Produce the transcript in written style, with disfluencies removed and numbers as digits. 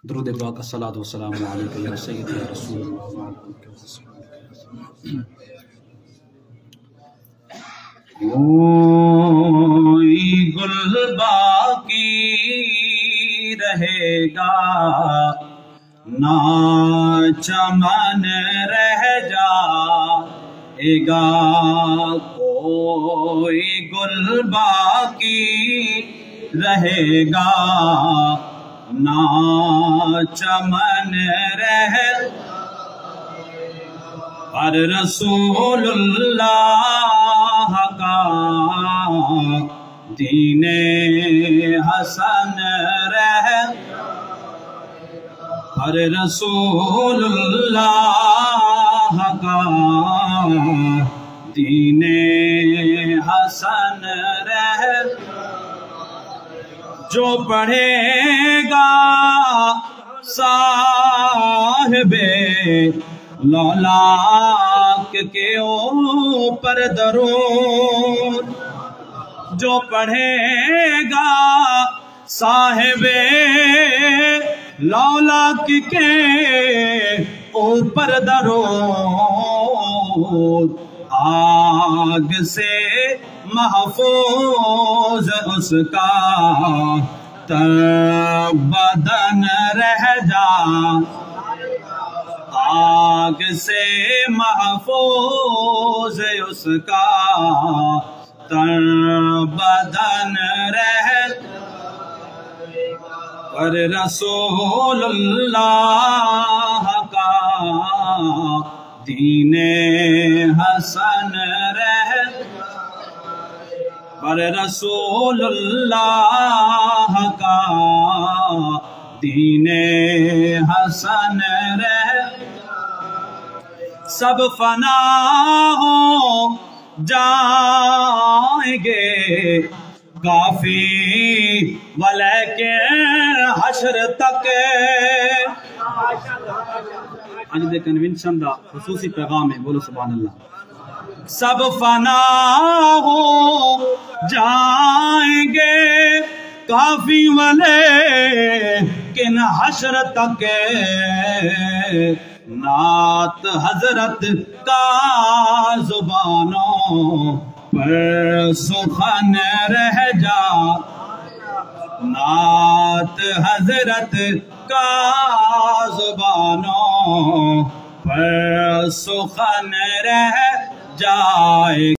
درود پاک الصلاۃ والسلام علیک یا سیدی یا رسول اللہ کوئی گل باقی رہے گا نہ چمن رہ جائے گا، کوئی گل باقی رہے گا نہ چمن رہ، پر رسول اللہ کا دین حسن رہ، پر رسول اللہ کا دین حسن رہ، جو پڑھے گا صاحب لولاک کے اوپر درود، جو پڑھے گا صاحب لولاک کے اوپر درود، آگ سے محفوظ اس کا تن بدن رہ جا، آگ سے محفوظ اس کا تن بدن رہ، پر رسول اللہ کا دین حسن رہ، پر رسول اللہ کا دین حسن رہ، سب فنا ہو جائیں گے کافی ولیکن حشر تک، آج دے کنونشن دا خصوصی پیغام ہے، بولو سبحان اللہ، سب فنا ہو جائیں گے کافی ولیکن حشر تک، نعت حضرت کا زبانوں پر سخن رہ جا، نعت حضرت کا زبانوں پر سخن رہ جائے